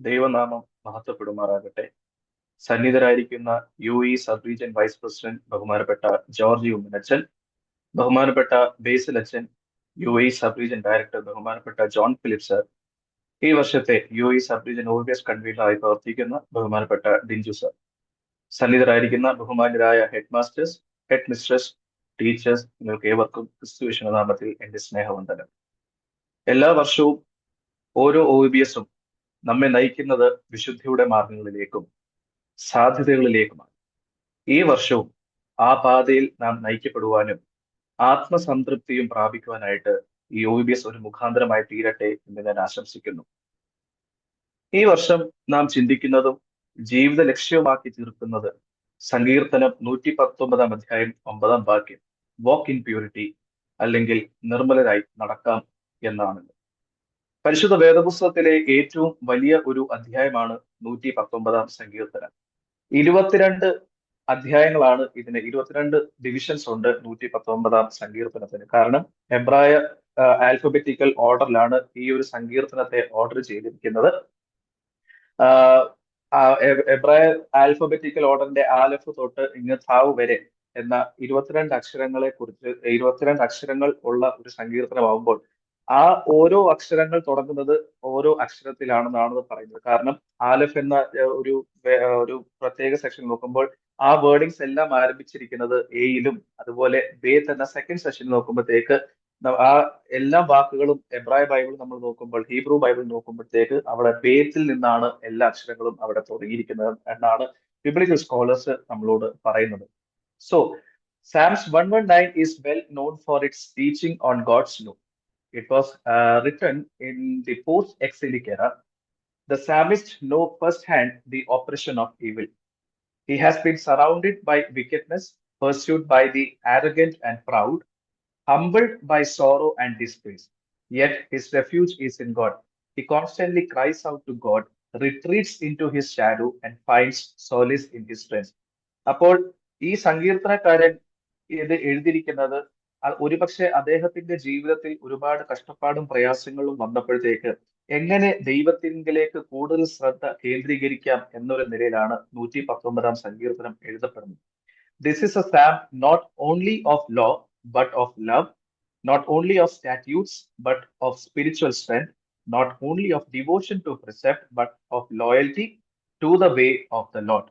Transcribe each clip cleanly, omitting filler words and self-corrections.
ദൈവനാമം മഹത്വപ്പെടുമാറാകട്ടെ. സന്നിധരായിരിക്കുന്ന U sub region vice president ബഹുമാനപ്പെട്ട ജോർജ് ഉമ്മനച്ചൻ, ബഹുമാനപ്പെട്ട ബേസിൽ അച്ഛൻ, സബ് റീജിയൻ ഡയറക്ടർ ബഹുമാനപ്പെട്ട ജോൺ ഫിലിപ്പ് സർ, ഈ വർഷത്തെ സബ് റീജിയൻ ഓഫീസ് കൺവീനറായി പ്രവർത്തിക്കുന്ന ബഹുമാനപ്പെട്ട ഡിഞ്ചു സർ, സന്നിധരായിരിക്കുന്ന ബഹുമാനരായ headmasters, headmistress, teachers, നിങ്ങൾക്ക് ഏവർക്കും ക്രിസ്തു നാമത്തിൽ എന്റെ സ്നേഹവന്ദനം. എല്ലാ വർഷവും ഓരോ OBS-ഉം നമ്മെ നയിക്കുന്നത് വിശുദ്ധിയുടെ മാർഗങ്ങളിലേക്കും സാധ്യതകളിലേക്കുമാണ്. ഈ വർഷവും ആ പാതയിൽ നാം നയിക്കപ്പെടുവാനും ആത്മസംതൃപ്തിയും പ്രാപിക്കുവാനായിട്ട് ഈ OBS ഒരു മുഖാന്തരമായി തീരട്ടെ എന്ന് ഞാൻ ആശംസിക്കുന്നു. ഈ വർഷം നാം ചിന്തിക്കുന്നതും ജീവിത ലക്ഷ്യമാക്കി തീർക്കുന്നത് സങ്കീർത്തനം 119 അധ്യായം 9 വാക്യം, വാക്ക് ഇൻ പ്യൂരിറ്റി, അല്ലെങ്കിൽ നിർമ്മലരായി നടക്കാം എന്നാണ്. പരിശുദ്ധ വേദപുസ്തകത്തിലെ ഏറ്റവും വലിയ ഒരു അധ്യായമാണ് 119 സങ്കീർത്തനം. 22 അധ്യായങ്ങളാണ് ഇതിന്, 22 ഡിവിഷൻസ് ഉണ്ട് 119 സങ്കീർത്തനത്തിന്. കാരണം എബ്രായ ആൽഫബറ്റിക്കൽ ഓർഡറിലാണ് ഈ ഒരു സങ്കീർത്തനത്തെ ഓർഡർ ചെയ്തിരിക്കുന്നത്. എബ്രായ ആൽഫബറ്റിക്കൽ ഓർഡറിന്റെ ആലഫ് തൊട്ട് ഇങ്ങ് താവ് വരെ എന്ന 22 അക്ഷരങ്ങളെ കുറിച്ച്, 22 അക്ഷരങ്ങൾ ഉള്ള ഒരു സങ്കീർത്തനമാകുമ്പോൾ ആ ഓരോ അക്ഷരങ്ങൾ തുടങ്ങുന്നത് ഓരോ അക്ഷരത്തിലാണെന്നാണ് പറയുന്നത്. കാരണം ആലഫ് എന്ന ഒരു പ്രത്യേക സെക്ഷൻ നോക്കുമ്പോൾ ആ വേർഡിങ്സ് എല്ലാം ആരംഭിച്ചിരിക്കുന്നത് എയിലും, അതുപോലെ ബേത്ത് എന്ന സെക്കൻഡ് സെഷൻ നോക്കുമ്പോഴത്തേക്ക് ആ എല്ലാ വാക്കുകളും എബ്രായ ബൈബിൾ നമ്മൾ നോക്കുമ്പോൾ, ഹീബ്രു ബൈബിൾ നോക്കുമ്പോഴത്തേക്ക് അവിടെ ബേത്തിൽ നിന്നാണ് എല്ലാ അക്ഷരങ്ങളും അവിടെ തുടങ്ങിയിരിക്കുന്നത് എന്നാണ് ബിബ്ലിക്കൽ സ്കോളേഴ്സ് നമ്മളോട് പറയുന്നത്. So Psalms 119 is well known for its teaching on God's law. It was written in the post-exilic era. The psalmist know firsthand the oppression of evil. He has been surrounded by wickedness, pursued by the arrogant and proud, humbled by sorrow and disgrace. Yet his refuge is in God. He constantly cries out to God, retreats into his shadow, and finds solace in his strength. അപ്പോൾ ഈ സങ്കീർത്തനക്കാരൻ ഇത് എഴുതിയിരിക്കുന്നത് ഒരുപക്ഷെ അദ്ദേഹത്തിന്റെ ജീവിതത്തിൽ ഒരുപാട് കഷ്ടപ്പാടും പ്രയാസങ്ങളും വന്നപ്പോഴത്തേക്ക് എങ്ങനെ ദൈവത്തിങ്കിലേക്ക് കൂടുതൽ ശ്രദ്ധ കേന്ദ്രീകരിക്കാം എന്നൊരു നിലയിലാണ് 119 സങ്കീർത്തനം എഴുതപ്പെടുന്നത്. This is a psalm not only of law but of love, not only of statutes but of spiritual strength, not only of devotion to precept but of loyalty to the way of the Lord.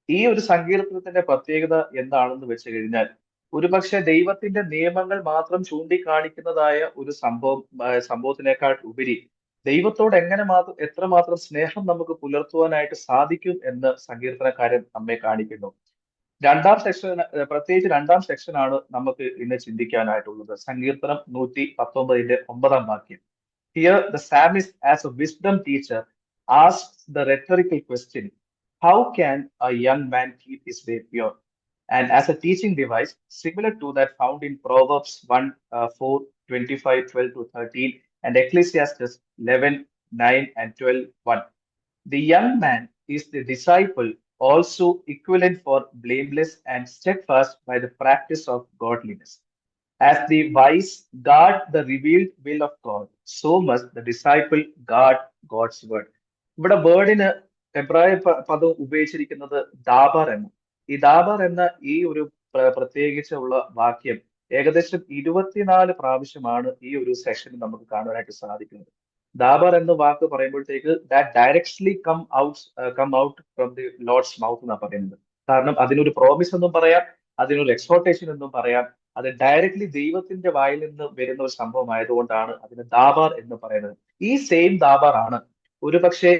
ഈ ഒരു സങ്കീർത്തനത്തിന്റെ പ്രത്യേകത എന്താണെന്ന് വെച്ച് കഴിഞ്ഞാൽ, ഒരുപക്ഷെ ദൈവത്തിന്റെ നിയമങ്ങൾ മാത്രം ചൂണ്ടിക്കാണിക്കുന്നതായ ഒരു സംഭവത്തിനേക്കാൾ ഉപരി ദൈവത്തോട് എത്രമാത്രം സ്നേഹം നമുക്ക് പുലർത്തുവാനായിട്ട് സാധിക്കും എന്ന് സങ്കീർത്തനക്കാരൻ നമ്മെ കാണിക്കുന്നു. പ്രത്യേകിച്ച് രണ്ടാം സെക്ഷനാണ് നമുക്ക് ഇന്ന് ചിന്തിക്കാനായിട്ടുള്ളത്. സങ്കീർത്തനം 119 9 വാക്യം. Here the psalmist as a wisdom teacher asks the rhetorical question, how can a young man keep his way pure? And as a teaching device, similar to that found in Proverbs 1, 4, 25, 12 to 13, and Ecclesiastes 11, 9 and 12, 1. The young man is the disciple, also equivalent for blameless and steadfast by the practice of godliness. As the wise guard the revealed will of God, so must the disciple guard God's word. ഇവിടെ വേർഡിന് എബ്രായ പദം ഉപയോഗിച്ചിരിക്കുന്നത് ദാബർ എന്ന. ഈ ദാബർ എന്ന ഈ ഒരു പ്രത്യേകിച്ചുള്ള വാക്യം ഏകദേശം 24 പ്രാവശ്യമാണ് ഈ ഒരു സെഷനിൽ നമുക്ക് കാണുവാനായിട്ട് സാധിക്കുന്നത്. ദാബർ എന്ന വാക്ക് പറയുമ്പോഴത്തേക്ക് that directly come out from the Lord's mouth എന്നാണ് പറയുന്നത്. കാരണം അതിനൊരു പ്രോമിസ് എന്നും പറയാം, അതിനൊരു എക്സ്ഹോർട്ടേഷൻ എന്നും പറയാം. അത് ഡയറക്ട്ലി ദൈവത്തിന്റെ വായിൽ നിന്ന് വരുന്ന ഒരു സംഭവം ആയതുകൊണ്ടാണ് അതിന് ദാബാർ എന്ന് പറയുന്നത്. ഈ സെയിം ദാബാർ ആണ് ഒരുപക്ഷെ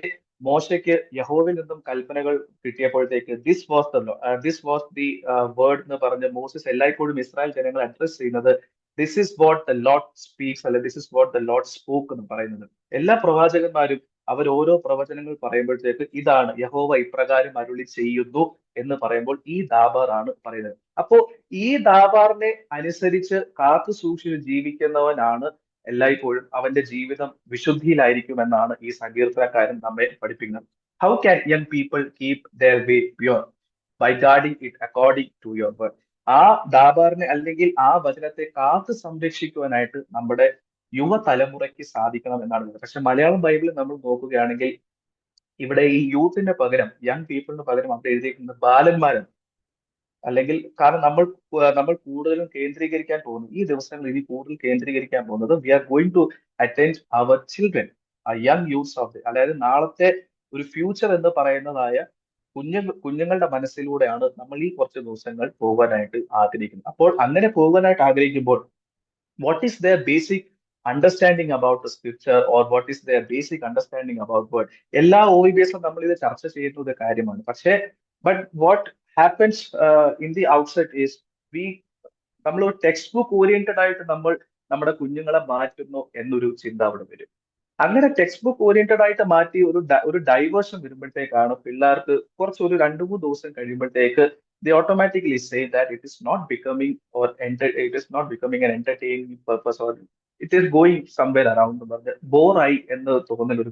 മോശയ്ക്ക് യഹോവയിൽ നിന്നും കൽപ്പനകൾ കിട്ടിയപ്പോഴത്തേക്ക് ദിസ് വാസ് ദി വേർഡ് എന്ന് പറഞ്ഞ് മോസസ് എല്ലായ്പ്പോഴും ഇസ്രായേൽ ജനങ്ങളെ അഡ്രസ് ചെയ്യുന്നത് this is what the Lord speaks, അല്ലെ this is what the Lord spoke എന്ന് പറയുന്നത്. എല്ലാ പ്രവാചകന്മാരും അവർ ഓരോ പ്രവചനങ്ങൾ പറയുമ്പോഴത്തേക്ക് ഇതാണ് യഹോവ ഇപ്രകാരം അരുളി ചെയ്യുന്നു എന്ന് പറയുമ്പോൾ ഈ ദാബാർ ആണ് പറയുന്നത്. അപ്പോ ഈ ദാബാറിനെ അനുസരിച്ച് കാത്തു സൂക്ഷിച്ച് ജീവിക്കുന്നവനാണ് എല്ലായ്പ്പോഴും അവന്റെ ജീവിതം വിശുദ്ധിയിലായിരിക്കും എന്നാണ് ഈ സങ്കീർത്തനക്കാരൻ നമ്മെ പഠിപ്പിക്കുന്നത്. How can young people keep their way pure? By guarding it according to your word. ആ ദാബാറിനെ അല്ലെങ്കിൽ ആ വചനത്തെ കാത്തു സംരക്ഷിക്കുവാനായിട്ട് നമ്മുടെ യുവതലമുറയ്ക്ക് സാധിക്കണം എന്നാണ് പറയുന്നത്. പക്ഷെ മലയാളം ബൈബിളിൽ നമ്മൾ നോക്കുകയാണെങ്കിൽ ഇവിടെ ഈ യൂത്തിന്റെ പകരം, യങ് പീപ്പിളിന് പകരം അവിടെ എഴുതിയിരിക്കുന്നത് ബാലന്മാരാണ്. അല്ലെങ്കിൽ കാരണം നമ്മൾ കൂടുതലും കേന്ദ്രീകരിക്കാൻ പോകുന്നു ഈ ദിവസങ്ങളിൽ ഇനി കൂടുതൽ കേന്ദ്രീകരിക്കാൻ പോകുന്നത് we are going to attend our children, young youths of the, അതായത് നാളത്തെ ഒരു ഫ്യൂച്ചർ എന്ന് പറയുന്നതായ കുഞ്ഞുങ്ങളുടെ മനസ്സിലൂടെയാണ് നമ്മൾ ഈ കുറച്ച് ദിവസങ്ങൾ പോകാനായിട്ട് ആഗ്രഹിക്കുന്നത്. അപ്പോൾ അങ്ങനെ പോകാനായിട്ട് ആഗ്രഹിക്കുമ്പോൾ what is their basic understanding about the scripture or what is their basic understanding about word? എല്ലാ OVBSും നമ്മൾ ഇത് ചർച്ച ചെയ്യുന്ന ഒരു കാര്യമാണ്. പക്ഷേ but what happens in the outset is we നമ്മൾ ഒരു ടെക്സ്റ്റ് ബുക്ക് ഓറിയന്റഡ് ആയിട്ട് നമ്മൾ നമ്മുടെ കുഞ്ഞുങ്ങളെ മാറ്റുന്നു എന്നൊരു ചിന്ത അവിടെ വരും. അങ്ങനെ ടെക്സ്റ്റ് ബുക്ക് ഓറിയന്റഡ് ആയിട്ട് മാറ്റി ഒരു ഡൈവേർഷൻ വരുമ്പോഴത്തേക്കാണ് പിള്ളേർക്ക് കുറച്ച് ഒരു 2-3 ദിവസം കഴിയുമ്പോഴത്തേക്ക് they automatically say that it is not becoming it is not becoming an entertaining purpose or it is going somewhere around എന്ന് പറഞ്ഞ് ബോറായി എന്ന് തോന്നൽ ഒരു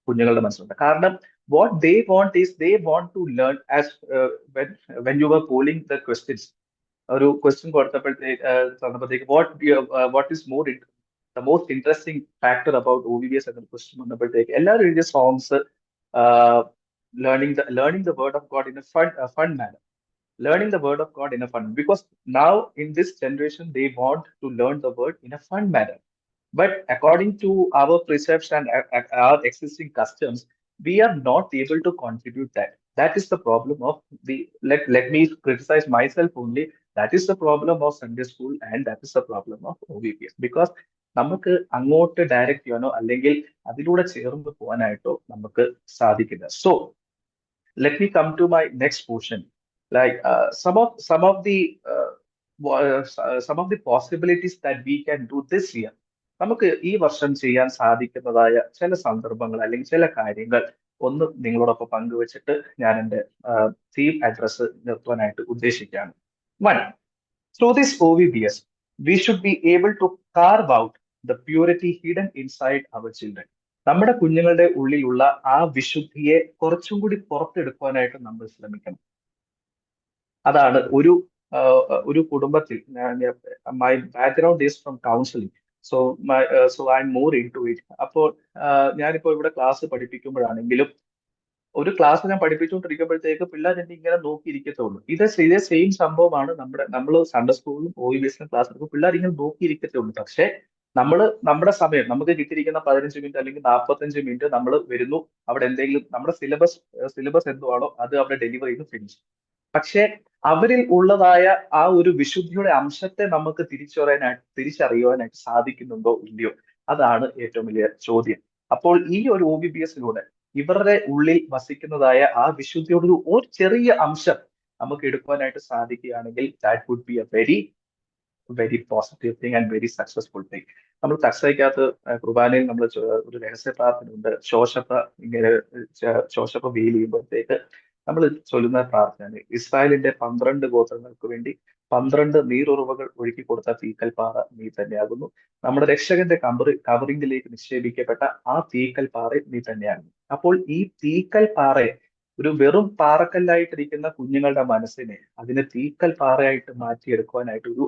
കുഞ്ഞുങ്ങളുടെ മനസ്സിലുണ്ട്. കാരണം what they want is they want to learn as when you were polling the questions, ഒരു question തന്നപ്പോഴത്തേക്ക് what is the most interesting factor about OVBS എന്ന ക്വസ്റ്റ്യൻ വന്നപ്പോഴത്തേക്ക് എല്ലാവരും എഴുതിയ songs learning the word of God in a fun manner, learning the word of God in a fun, because now in this generation they want to learn the word in a fun manner. But according to our precepts and our existing customs, we are not able to contribute that. That is the problem of let me criticize myself only. That is the problem of Sunday school and that is the problem of OVPS. Because നമുക്ക് അങ്ങോട്ട് direct ചെയ്യാനോ അല്ലെങ്കിൽ അതിലൂടെ ചേർന്ന് പോകാനായിട്ടോ നമുക്ക് സാധിക്കില്ല. So let me come to my next portion. Like some of the possibilities that we can do this year. നമുക്ക് ഈ വർഷം ചെയ്യാൻ സാധിക്കുന്നതായ ചില സന്ദർഭങ്ങൾ അല്ലെങ്കിൽ ചില കാര്യങ്ങൾ ഒന്ന് നിങ്ങളോടൊപ്പം പങ്കുവെച്ചിട്ട് ഞാൻ എൻ്റെ തീം അഡ്രസ് നിർത്തുവാനായിട്ട് ഉദ്ദേശിക്കുകയാണ്. One, through this OVBS we should be able to carve out the purity hidden inside our children. നമ്മുടെ കുഞ്ഞുങ്ങളുടെ ഉള്ളിലുള്ള ആ വിശുദ്ധിയെ കുറച്ചും കൂടി പുറത്തെടുക്കുവാനായിട്ട് നമ്മൾ ശ്രമിക്കണം. അതാണ് ഒരു കുടുംബത്തിൽ, my background is from counselling, so I'm more into it. അപ്പോൾ ഞാനിപ്പോ ഇവിടെ ക്ലാസ് പഠിപ്പിക്കുമ്പോഴാണെങ്കിലും ഒരു ക്ലാസ് ഞാൻ പഠിപ്പിച്ചുകൊണ്ടിരിക്കുമ്പോഴത്തേക്ക് പിള്ളേർ എന്നെ ഇങ്ങനെ നോക്കിയിരിക്കത്തുള്ളൂ. ഇതേ സെയിം സംഭവമാണ് നമ്മൾ സൺഡേ സ്കൂളിലും OVBSലും ക്ലാസ് എടുക്കും, പിള്ളേർ ഇങ്ങനെ നോക്കിയിരിക്കത്തുള്ളൂ. പക്ഷെ നമ്മുടെ സമയം നമുക്ക് കിട്ടിയിരിക്കുന്ന 15 മിനിറ്റ് അല്ലെങ്കിൽ 45 മിനിറ്റ് നമ്മൾ വരുന്നു, അവിടെ എന്തെങ്കിലും നമ്മുടെ സിലബസ് എന്തുവാണോ അത് അവിടെ ഡെലിവർ ചെയ്ത് ഫിനിഷ്. പക്ഷെ അവരിൽ ഉള്ളതായ ആ ഒരു വിശുദ്ധിയുടെ അംശത്തെ നമുക്ക് തിരിച്ചറിയുവാനായിട്ട് സാധിക്കുന്നുണ്ടോ ഇല്ലയോ, അതാണ് ഏറ്റവും വലിയ ചോദ്യം. അപ്പോൾ ഈ ഒരു OVBSലൂടെ ഇവരുടെ ഉള്ളിൽ വസിക്കുന്നതായ ആ വിശുദ്ധിയുടെ ഒരു ചെറിയ അംശം നമുക്ക് എടുക്കുവാനായിട്ട് സാധിക്കുകയാണെങ്കിൽ that would be a very positive thing and very successful thing. നമ്മൾ തക്സയ്ക്കകത്ത് കുർബാനയിൽ നമ്മൾ ഒരു രഹസ്യ പ്രാർത്ഥന ഉണ്ട്. ശോശപ്പ വെയിൽ ചെയ്യുമ്പോഴത്തേക്ക് നമ്മൾ ചൊല്ലുന്ന പ്രാർത്ഥന, ഇസ്രായേലിന്റെ 12 ഗോത്രങ്ങൾക്ക് വേണ്ടി 12 നീരുറവകൾ ഒഴുക്കി കൊടുത്ത തീക്കൽപ്പാറ നീ തന്നെയാകുന്നു. നമ്മുടെ രക്ഷകന്റെ കവറിംഗിലേക്ക് നിക്ഷേപിക്കപ്പെട്ട ആ തീക്കൽപ്പാറ നീ തന്നെയാകുന്നു. അപ്പോൾ ഈ തീക്കൽപ്പാറയെ ഒരു വെറും പാറക്കല്ലായിട്ടിരിക്കുന്ന കുഞ്ഞുങ്ങളുടെ മനസ്സിനെ അതിനെ തീക്കൽപ്പാറയായിട്ട് മാറ്റിയെടുക്കുവാനായിട്ട് ഒരു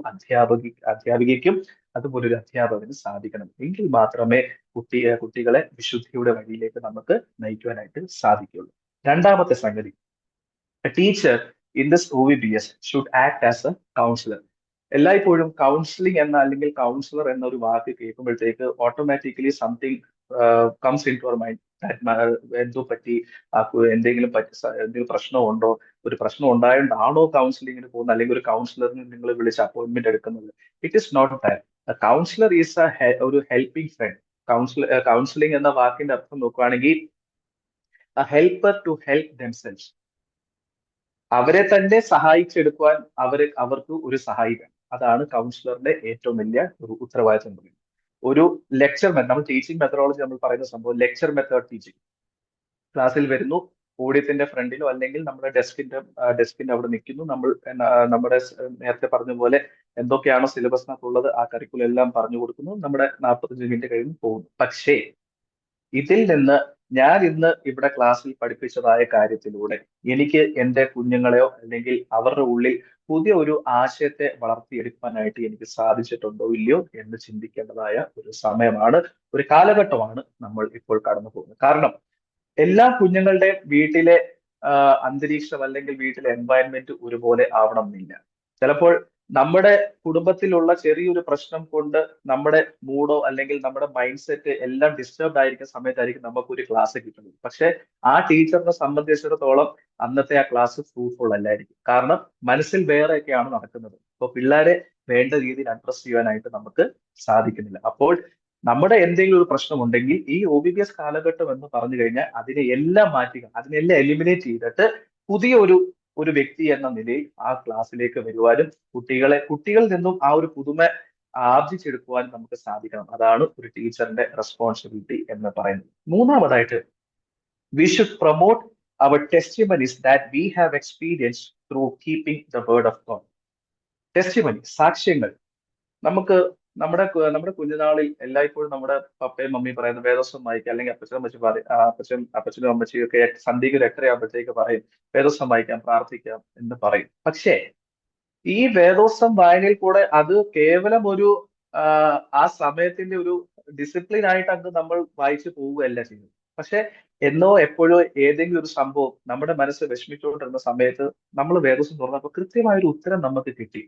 അധ്യാപികയ്ക്കും അതുപോലെ ഒരു അധ്യാപകന് സാധിക്കണം. എങ്കിൽ മാത്രമേ കുട്ടികളെ വിശുദ്ധിയുടെ വഴിയിലേക്ക് നമുക്ക് നയിക്കുവാനായിട്ട് സാധിക്കുള്ളൂ. രണ്ടാമത്തെ സംഗതി, a teacher in this OVBS should act as a counselor. എല്ലായ്പ്പോഴും കൗൺസിലിംഗ് അല്ലെങ്കിൽ കൗൺസിലർ എന്നൊരു വാക്ക് കേൾക്കുമ്പോഴത്തേക്ക് automatically something comes into our mind. എന്തോ പറ്റി, എന്തെങ്കിലും പ്രശ്നമുണ്ടോ, ഒരു പ്രശ്നം ഉണ്ടായതുകൊണ്ടാണോ കൗൺസിലിങ്ങിന് പോകുന്നത്, അല്ലെങ്കിൽ ഒരു കൗൺസിലറിന് നിങ്ങൾ വിളിച്ച് അപ്പോയിന്റ്മെന്റ് എടുക്കുന്നത്. It is not that. Counsellor is ഒരു ഹെൽപ്പിംഗ് ഫ്രണ്ട്. കൗൺസിലിംഗ് എന്ന വാക്കിന്റെ അർത്ഥം നോക്കുകയാണെങ്കിൽ a helper to help themselves. അവരെ തന്നെ സഹായിച്ചെടുക്കുവാൻ അവർക്ക് ഒരു സഹായി വേണം. അതാണ് കൗൺസിലറിന്റെ ഏറ്റവും വലിയ ഒരു ഉത്തരവാദിത്വം. ഒരു ലെക്ചർ മെത്തേഡ്, നമ്മൾ ടീച്ചിങ് മെത്തഡോളജി നമ്മൾ പറയുന്ന സംഭവം ലെക്ചർ മെത്തേഡ് ടീച്ചിങ്. ക്ലാസ്സിൽ വരുന്നു, ഓഡിയത്തിന്റെ ഫ്രണ്ടിലോ അല്ലെങ്കിൽ നമ്മുടെ ഡെസ്കിന്റെ അവിടെ നിൽക്കുന്നു, നമ്മുടെ നേരത്തെ പറഞ്ഞ പോലെ എന്തൊക്കെയാണോ സിലബസിനകത്തുള്ളത് ആ കരിക്കുലം എല്ലാം പറഞ്ഞു കൊടുക്കുന്നു, നമ്മുടെ 45 മിനിറ്റ് കഴിഞ്ഞ് പോകുന്നു. പക്ഷേ ഇതിൽ നിന്ന് ഞാൻ ഇന്ന് ഇവിടെ ക്ലാസ്സിൽ പഠിപ്പിച്ചതായ കാര്യത്തിലൂടെ എനിക്ക് എൻ്റെ കുഞ്ഞുങ്ങളെയോ അല്ലെങ്കിൽ അവരുടെ ഉള്ളിൽ പുതിയ ഒരു ആശയത്തെ വളർത്തിയെടുക്കാനായിട്ട് എനിക്ക് സാധിച്ചിട്ടുണ്ടോ ഇല്ലയോ എന്ന് ചിന്തിക്കേണ്ടതായ ഒരു സമയമാണ്, ഒരു കാലഘട്ടമാണ് നമ്മൾ ഇപ്പോൾ കടന്നു പോകുന്നത്. കാരണം എല്ലാ കുഞ്ഞുങ്ങളുടെയും വീട്ടിലെ അന്തരീക്ഷം അല്ലെങ്കിൽ വീട്ടിലെ എൻവയൺമെന്റ് ഒരുപോലെ ആവണം എന്നില്ല. ചിലപ്പോൾ നമ്മുടെ കുടുംബത്തിലുള്ള ചെറിയൊരു പ്രശ്നം കൊണ്ട് നമ്മുടെ മൂഡോ അല്ലെങ്കിൽ നമ്മുടെ മൈൻഡ് സെറ്റ് എല്ലാം ഡിസ്റ്റർബ്ഡ് ആയിരിക്കുന്ന സമയത്തായിരിക്കും നമുക്കൊരു ക്ലാസ് കിട്ടുന്നത്. പക്ഷെ ആ ടീച്ചറിനെ സംബന്ധിച്ചിടത്തോളം അന്നത്തെ ആ ക്ലാസ് ഫ്രൂട്ട്ഫുൾ അല്ലായിരിക്കും. കാരണം മനസ്സിൽ വേറെയൊക്കെയാണ് നടക്കുന്നത്. അപ്പൊ പിള്ളേരെ വേണ്ട രീതിയിൽ അഡ്രസ് ചെയ്യാനായിട്ട് നമുക്ക് സാധിക്കുന്നില്ല. അപ്പോൾ നമ്മുടെ എന്തെങ്കിലും ഒരു പ്രശ്നമുണ്ടെങ്കിൽ ഈ OBBS കാലഘട്ടം എന്ന് പറഞ്ഞു കഴിഞ്ഞാൽ അതിനെ എല്ലാം മാറ്റുക, അതിനെല്ലാം എലിമിനേറ്റ് ചെയ്തിട്ട് പുതിയ ഒരു വ്യക്തി എന്ന നിലയിൽ ആ ക്ലാസ്സിലേക്ക് വരുവാനും കുട്ടികളിൽ നിന്നും ആ ഒരു പുതുമ ആർജിച്ചെടുക്കുവാനും നമുക്ക് സാധിക്കണം. അതാണ് ഒരു ടീച്ചറിന്റെ റെസ്പോൺസിബിലിറ്റി എന്ന് പറയുന്നത്. മൂന്നാമതായിട്ട്, we should promote our testimonies that we have experienced through keeping the word of God. Testimony, സാക്ഷ്യങ്ങൾ. നമുക്ക് നമ്മുടെ കുഞ്ഞുനാളിൽ എല്ലായ്പ്പോഴും നമ്മുടെ പപ്പയും മമ്മിയും പറയുന്ന വേദോസം വായിക്കുക, അല്ലെങ്കിൽ അപ്പച്ചനും അമ്മച്ചി പറയും, അപ്പച്ചനും അമ്മച്ചിയും ഒക്കെ സന്ധ്യയ്ക്ക് ഒരു 8:30 പറയും വേദോസം വായിക്കാം, പ്രാർത്ഥിക്കാം എന്ന് പറയും. പക്ഷേ ഈ വേദോസം വായനയിൽ കൂടെ അത് കേവലം ഒരു ആ സമയത്തിന്റെ ഒരു ഡിസിപ്ലിൻ ആയിട്ട് അങ്ങ് നമ്മൾ വായിച്ചു പോവുകയല്ല ചെയ്യുന്നത്. പക്ഷെ എന്നോ എപ്പോഴോ ഏതെങ്കിലും ഒരു സംഭവം നമ്മുടെ മനസ്സ് വിഷമിച്ചുകൊണ്ടിരുന്ന സമയത്ത് നമ്മൾ വേദോസം തുറന്നപ്പോൾ കൃത്യമായ ഒരു ഉത്തരം നമുക്ക് കിട്ടി.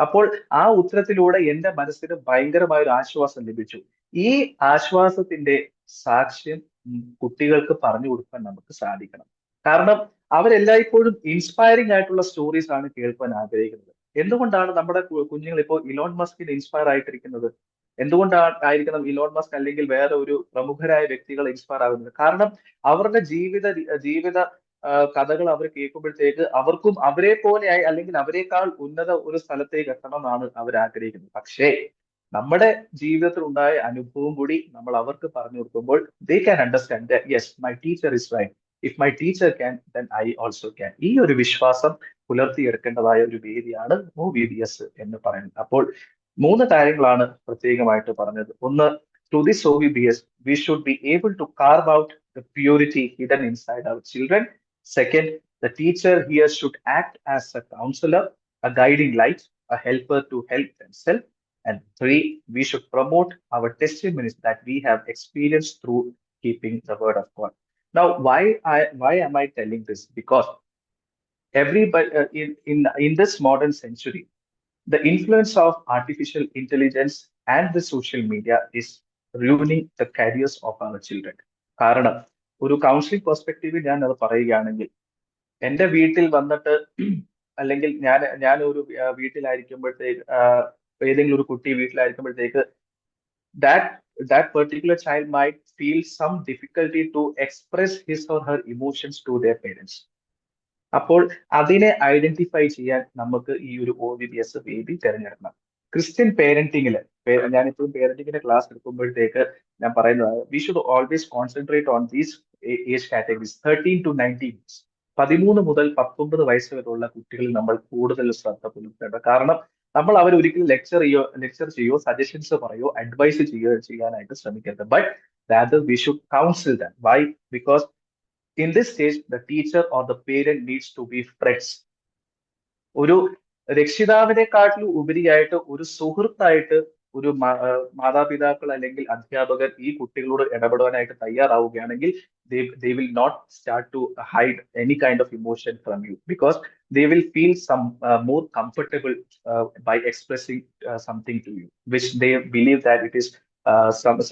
അപ്പോൾ ആ ഉത്തരത്തിലൂടെ എന്റെ മനസ്സിന് ഭയങ്കരമായ ഒരു ആശ്വാസം ലഭിച്ചു. ഈ ആശ്വാസത്തിന്റെ സാക്ഷ്യം കുട്ടികൾക്ക് പറഞ്ഞു കൊടുക്കാൻ നമുക്ക് സാധിക്കണം. കാരണം അവരെല്ലായ്പ്പോഴും ഇൻസ്പയറിംഗ് ആയിട്ടുള്ള സ്റ്റോറീസ് ആണ് കേൾക്കാൻ ആഗ്രഹിക്കുന്നത്. എന്തുകൊണ്ടാണ് നമ്മുടെ കുഞ്ഞുങ്ങൾ ഇപ്പോൾ ഇലോൺ മസ്കിന് ഇൻസ്പയർ ആയിട്ടിരിക്കുന്നത്? എന്തുകൊണ്ടായിരിക്കണം ഇലോൺ മസ്ക് അല്ലെങ്കിൽ വേറെ ഒരു പ്രമുഖരായ വ്യക്തികൾ ഇൻസ്പയർ ആകുന്നത്? കാരണം അവരുടെ ജീവിത കഥകൾ അവർ കേൾക്കുമ്പോഴത്തേക്ക് അവർക്കും അവരെ പോലെയായി അല്ലെങ്കിൽ അവരെക്കാൾ ഉന്നത ഒരു സ്ഥലത്തേക്ക് എത്തണം എന്നാണ് അവർ ആഗ്രഹിക്കുന്നത്. പക്ഷേ നമ്മുടെ ജീവിതത്തിൽ ഉണ്ടായ അനുഭവം കൂടി നമ്മൾ അവർക്ക് പറഞ്ഞു കൊടുക്കുമ്പോൾ they can understand yes my teacher is right, if my teacher can then I also can. ഈ ഒരു വിശ്വാസം പുലർത്തിയെടുക്കേണ്ടതായ ഒരു വേദിയാണ് OBBS എന്ന് പറയുന്നത്. അപ്പോൾ 3 കാര്യങ്ങളാണ് പ്രത്യേകമായിട്ട് പറഞ്ഞത്. ഒന്ന്, through this OBBS we should be able to carve out the purity hidden inside our children. Second, the teacher here should act as a counselor, a guiding light, a helper to help themselves. And 3, we should promote our testimonies that we have experienced through keeping the word of God. Now, why am I telling this? Because everybody in this modern century, the influence of artificial intelligence and the social media is ruining the careers of our children. കാരണം ഒരു counselling പെർസ്പെക്റ്റീവിൽ ഞാൻ അത് പറയുകയാണെങ്കിൽ, എന്റെ വീട്ടിൽ വന്നിട്ട് അല്ലെങ്കിൽ ഞാൻ ഒരു വീട്ടിലായിരിക്കുമ്പോഴത്തേക്ക് ഏതെങ്കിലും ഒരു കുട്ടി വീട്ടിലായിരിക്കുമ്പോഴത്തേക്ക് that particular child might feel some difficulty to express his or her emotions to their parents. അപ്പോൾ അതിനെ ഐഡന്റിഫൈ ചെയ്യാൻ നമുക്ക് ഈ ഒരു OBBS വേദി തിരഞ്ഞെടുക്കണം. ക്രിസ്ത്യൻ പേരന്റിങ്ങില്, ഞാനിപ്പോഴും പേരന്റിങ്ങിന്റെ ക്ലാസ് എടുക്കുമ്പോഴത്തേക്ക് ഞാൻ പറയുന്നത്, we should always concentrate on these age categories 13 to 19. 13 മുതൽ 19 വയസ്സ് വരെയുള്ള കുട്ടികളിൽ നമ്മൾ കൂടുതൽ ശ്രദ്ധ പുലർത്തേണ്ടത്. കാരണം നമ്മൾ അവർ ഒരിക്കലും ലെക്ചർ ചെയ്യോ സജഷൻസ് പറയോ അഡ്വൈസ് ചെയ്യാനായിട്ട് ശ്രമിക്കരുത്. But rather we should counsel them. Why? Because in this stage the teacher or the parent needs to be friends. ഒരു രക്ഷിതാവിനെക്കാട്ടിലും ഉപരിയായിട്ട് ഒരു സുഹൃത്തായിട്ട് ഒരു മാതാപിതാക്കൾ അല്ലെങ്കിൽ അധ്യാപകർ ഈ കുട്ടികളോട് ഇടപെടാനായിട്ട് തയ്യാറാവുകയാണെങ്കിൽ they will not start to hide any kind of emotion from you, because they will feel some more comfortable by expressing something to you which they believe that it is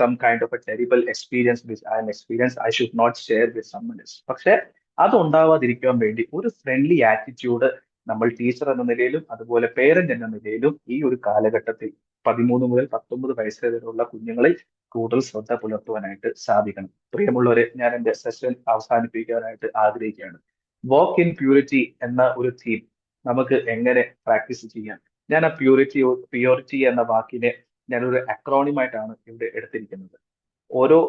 some kind of a terrible experience which I am experienced, I should not share with someone else. പക്ഷെ അത് ഉണ്ടാവാതിരിക്കാൻ വേണ്ടി ഒരു friendly attitude നമ്മൾ teacher എന്ന നിലയിലും അതുപോലെ parent എന്ന നിലയിലും ഈ ഒരു കാലഘട്ടത്തിൽ 13 മുതൽ 19 വയസ്സ് വരെയുള്ള കുഞ്ഞുങ്ങളിൽ കൂടുതൽ ശ്രദ്ധ പുലർത്തുവാനായിട്ട് സാധിക്കണം. പ്രിയമുള്ളവരെ, ഞാൻ എന്റെ സെഷൻ അവസാനിപ്പിക്കാനായിട്ട് ആഗ്രഹിക്കുകയാണ്. വാക്ക് ഇൻ പ്യൂരിറ്റി എന്ന ഒരു തീം നമുക്ക് എങ്ങനെ പ്രാക്ടീസ് ചെയ്യാം? ഞാൻ ആ പ്യൂരിറ്റി എന്ന വാക്കിനെ ഞാനൊരു അക്രോണിമായിട്ടാണ് ഇവിടെ എടുത്തിരിക്കുന്നത്. ഓരോ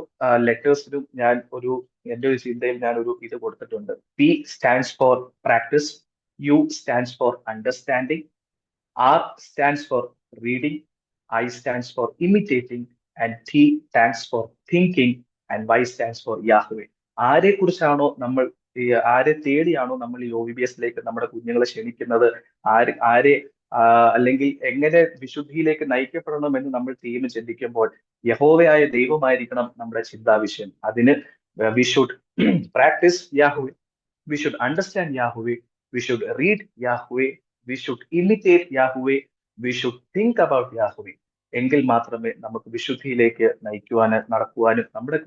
ലെറ്റേഴ്സിനും ഞാൻ എന്റെ ഒരു ചിന്തയിൽ ഞാൻ ഇത് കൊടുത്തിട്ടുണ്ട്. P stands for practice, U stands for understanding, R stands for reading, I stands for imitating, and T stands for thinking, and Y stands for Yahweh. ആരെ കുറിച്ചാണോ നമ്മൾ ആരെ തേടിയാണോ നമ്മൾ ഈ OVBSലേക്ക് നമ്മുടെ കുഞ്ഞുങ്ങളെ ക്ഷണിക്കുന്നത്, ആരെ അല്ലെങ്കിൽ എങ്ങനെ വിശുദ്ധിയിലേക്ക് നയിക്കപ്പെടണമെന്ന് നമ്മൾ ടീം ചിന്തിക്കുമ്പോൾ യഹോവയായ ദൈവമായിരിക്കണം നമ്മുടെ ചിന്താവിഷയം. അതിന് we should practice Yahweh, we should understand Yahweh, we should read Yahweh, we should imitate Yahweh, we should think about Yahweh. എങ്കിൽ മാത്രമേ നമുക്ക് വിശുദ്ധിയിലേക്ക് നടക്കുവാനും നമ്മുടെ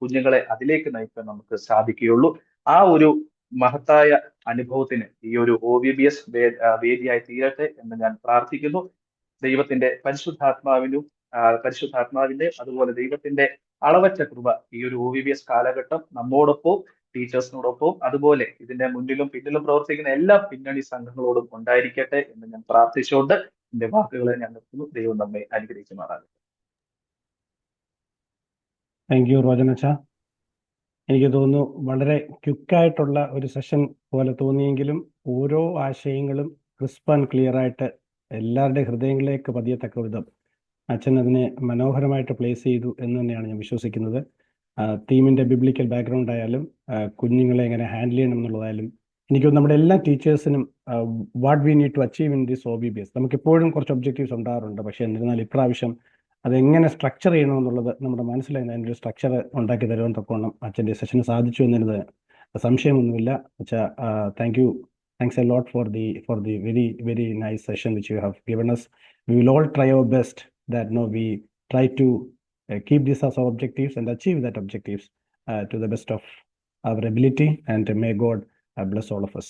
കുഞ്ഞുങ്ങളെ അതിലേക്ക് നയിക്കാൻ നമുക്ക് സാധിക്കുകയുള്ളൂ. ആ ഒരു മഹത്തായ അനുഭവത്തിന് ഈ ഒരു OVBS വേദിയായി തീരട്ടെ എന്ന് ഞാൻ പ്രാർത്ഥിക്കുന്നു. ദൈവത്തിന്റെ പരിശുദ്ധാത്മാവിന്റെ അതുപോലെ ദൈവത്തിന്റെ അളവറ്റ കൃപ ഈ ഒരു OVBS കാലഘട്ടം നമ്മോടൊപ്പം, ടീച്ചേഴ്സിനോടൊപ്പം, അതുപോലെ ഇതിന്റെ മുന്നിലും പിന്നിലും പ്രവർത്തിക്കുന്ന എല്ലാ പിന്നണി സംഘങ്ങളോടും ഉണ്ടായിരിക്കട്ടെ എന്ന് ഞാൻ പ്രാർത്ഥിച്ചുകൊണ്ട് എന്റെ വാക്കുകളെ ഞാൻ നിർത്തുന്നു. ദൈവം നമ്മെ അനുഗ്രഹിക്കുമാറാകട്ടെ. താങ്ക് യു റോജൻ അച്ഛാ. എനിക്ക് തോന്നുന്നു വളരെ ക്വിക്കായിട്ടുള്ള ഒരു സെഷൻ പോലെ തോന്നിയെങ്കിലും ഓരോ ആശയങ്ങളും ക്രിസ്പ് ആൻഡ് ക്ലിയർ ആയിട്ട് എല്ലാവരുടെ ഹൃദയങ്ങളിലേക്ക് പതിയത്തക്ക വിധം അച്ഛൻ അതിനെ മനോഹരമായിട്ട് പ്ലേസ് ചെയ്തു എന്ന് തന്നെയാണ് ഞാൻ വിശ്വസിക്കുന്നത്. ടീമിൻ്റെ ബിബ്ലിക്കൽ ബാക്ക്ഗ്രൗണ്ട് ആയാലും കുഞ്ഞുങ്ങളെ എങ്ങനെ ഹാൻഡിൽ ചെയ്യണം എന്നുള്ളതായാലും എനിക്ക് നമ്മുടെ എല്ലാ ടീച്ചേഴ്സിനും what we need to achieve in this OVBS നമുക്കെപ്പോഴും കുറച്ച് ഒബ്ജക്റ്റീവ്സ് ഉണ്ടാകാറുണ്ട്. പക്ഷേ എന്നിരുന്നാൽ ഇപ്രാവശ്യം അതെങ്ങനെ സ്ട്രക്ചർ ചെയ്യണമെന്നുള്ളത് നമ്മുടെ മനസ്സിലായി അതിൻ്റെ ഒരു സ്ട്രക്ചർ ഉണ്ടാക്കി തരുവാൻ തക്കവണ്ണം അച്ഛൻ്റെ സെഷന് സാധിച്ചു എന്നതിന് സംശയമൊന്നുമില്ല. അച്ഛാ, thanks a lot for the very, very nice session which you have given us. We will all try our best that we try to keep this as our objectives and achieve that objectives to the best of our ability, and may God bless all of us.